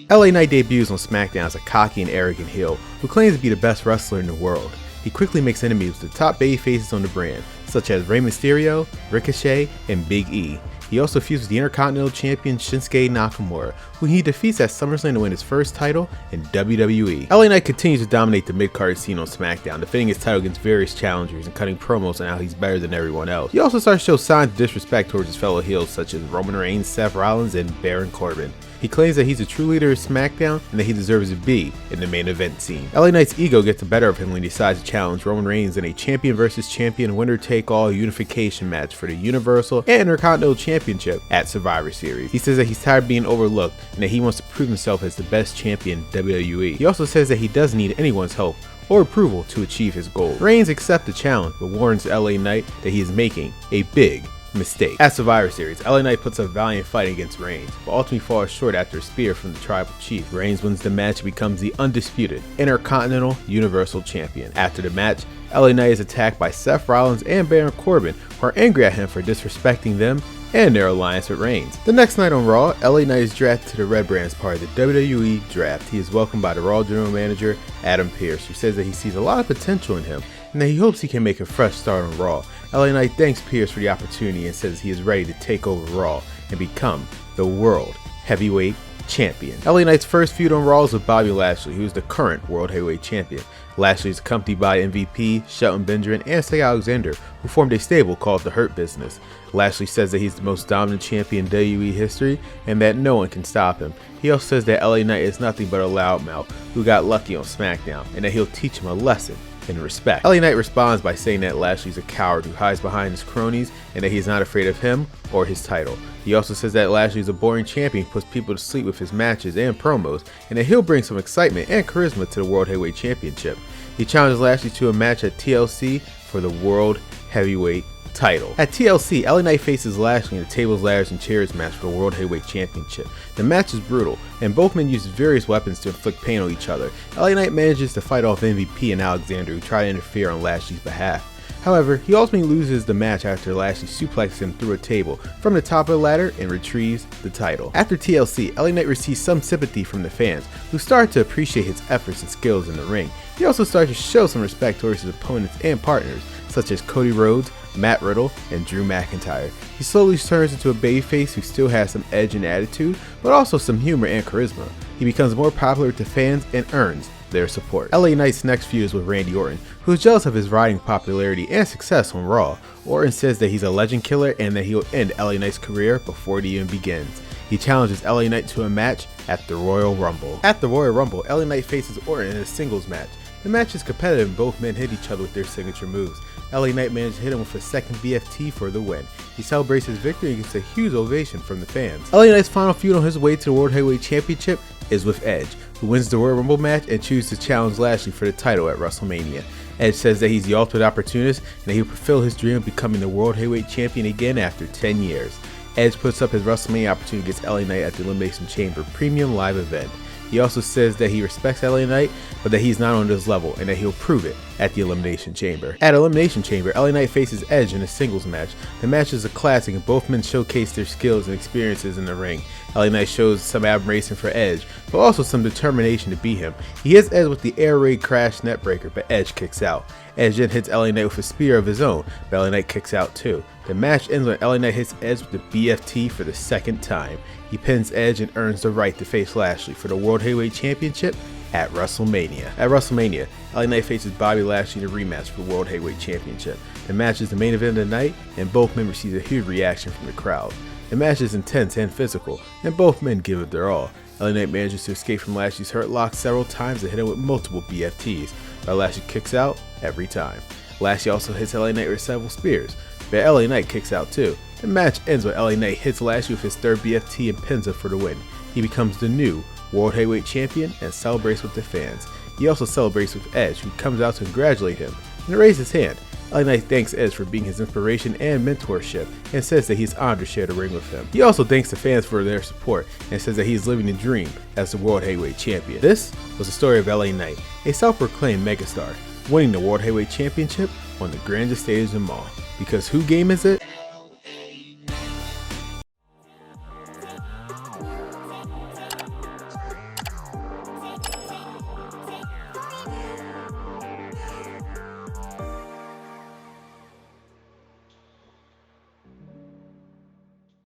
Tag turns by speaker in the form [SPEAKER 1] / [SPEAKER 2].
[SPEAKER 1] LA Knight debuts on SmackDown as a cocky and arrogant heel who claims to be the best wrestler in the world. He quickly makes enemies with the top babyfaces on the brand, such as Rey Mysterio, Ricochet, and Big E. He also feuds with the Intercontinental Champion Shinsuke Nakamura, who he defeats at SummerSlam to win his first title in WWE. LA Knight continues to dominate the mid-card scene on SmackDown, defending his title against various challengers and cutting promos on how he's better than everyone else. He also starts to show signs of disrespect towards his fellow heels such as Roman Reigns, Seth Rollins, and Baron Corbin. He claims that he's a true leader of SmackDown and that he deserves to be in the main event scene. LA Knight's ego gets the better of him when he decides to challenge Roman Reigns in a champion versus champion winner-take-all unification match for the Universal and Intercontinental Championship at Survivor Series. He says that he's tired of being overlooked and that he wants to prove himself as the best champion in WWE. He also says that he doesn't need anyone's help or approval to achieve his goal. Reigns accepts the challenge but warns LA Knight that he is making a big mistake. At Survivor Series, LA Knight puts up a valiant fight against Reigns, but ultimately falls short after a spear from the tribal chief. Reigns wins the match and becomes the undisputed Intercontinental Universal Champion. After the match, LA Knight is attacked by Seth Rollins and Baron Corbin, who are angry at him for disrespecting them and their alliance with Reigns. The next night on Raw, LA Knight is drafted to the Red Brands part of the WWE Draft. He is welcomed by the Raw General Manager, Adam Pearce, who says that he sees a lot of potential in him and that he hopes he can make a fresh start on Raw. LA Knight thanks Pearce for the opportunity and says he is ready to take over Raw and become the World Heavyweight Champion. LA Knight's first feud on Raw is with Bobby Lashley, who is the current World Heavyweight Champion. Lashley is accompanied by MVP, Shelton Benjamin, and Cedric Alexander, who formed a stable called The Hurt Business. Lashley says that he's the most dominant champion in WWE history and that no one can stop him. He also says that LA Knight is nothing but a loudmouth who got lucky on SmackDown and that he'll teach him a lesson in respect. LA Knight responds by saying that Lashley's a coward who hides behind his cronies and that he's not afraid of him or his title. He also says that Lashley's a boring champion who puts people to sleep with his matches and promos, and that he'll bring some excitement and charisma to the World Heavyweight Championship. He challenges Lashley to a match at TLC for the World Heavyweight title. At TLC, LA Knight faces Lashley in a tables, ladders, and chairs match for the World Heavyweight Championship. The match is brutal, and both men use various weapons to inflict pain on each other. LA Knight manages to fight off MVP and Alexander, who try to interfere on Lashley's behalf. However, he ultimately loses the match after Lashley suplexes him through a table from the top of the ladder and retrieves the title. After TLC, LA Knight receives some sympathy from the fans, who start to appreciate his efforts and skills in the ring. He also starts to show some respect towards his opponents and partners, such as Cody Rhodes, Matt Riddle, and Drew McIntyre. He slowly turns into a babyface who still has some edge and attitude, but also some humor and charisma. He becomes more popular with the fans and earns their support. LA Knight's next feud is with Randy Orton, who is jealous of his riding popularity and success on Raw. Orton says that he's a legend killer and that he'll end LA Knight's career before it even begins. He challenges LA Knight to a match at the Royal Rumble. At the Royal Rumble, LA Knight faces Orton in a singles match. The match is competitive and both men hit each other with their signature moves. LA Knight managed to hit him with a second BFT for the win. He celebrates his victory and gets a huge ovation from the fans. LA Knight's final feud on his way to the World Heavyweight Championship is with Edge, who wins the Royal Rumble match and chooses to challenge Lashley for the title at WrestleMania. Edge says that he's the ultimate opportunist and that he'll fulfill his dream of becoming the World Heavyweight Champion again after 10 years. Edge puts up his WrestleMania opportunity against LA Knight at the Elimination Chamber Premium Live event. He also says that he respects LA Knight, but that he's not on this level and that he'll prove it at the Elimination Chamber. At Elimination Chamber, LA Knight faces Edge in a singles match. The match is a classic and both men showcase their skills and experiences in the ring. LA Knight shows some admiration for Edge, but also some determination to beat him. He hits Edge with the air raid crash netbreaker, but Edge kicks out. Edge then hits LA Knight with a spear of his own, but LA Knight kicks out too. The match ends when LA Knight hits Edge with the BFT for the second time. He pins Edge and earns the right to face Lashley for the World Heavyweight Championship at WrestleMania. At WrestleMania, LA Knight faces Bobby Lashley in a rematch for the World Heavyweight Championship. The match is the main event of the night, and both men receive a huge reaction from the crowd. The match is intense and physical, and both men give it their all. LA Knight manages to escape from Lashley's hurt lock several times and hit him with multiple BFTs, but Lashley kicks out every time. Lashley also hits LA Knight with several spears, but LA Knight kicks out too. The match ends when LA Knight hits Lashley with his third BFT and pins him for the win. He becomes the new World Heavyweight Champion and celebrates with the fans. He also celebrates with Edge, who comes out to congratulate him and raises his hand. LA Knight thanks Edge for being his inspiration and mentorship and says that he's honored to share the ring with him. He also thanks the fans for their support and says that he is living the dream as the World Heavyweight Champion. This was the story of LA Knight, a self-proclaimed megastar, winning the World Heavyweight Championship on the grandest stage of them all. Because who game is it?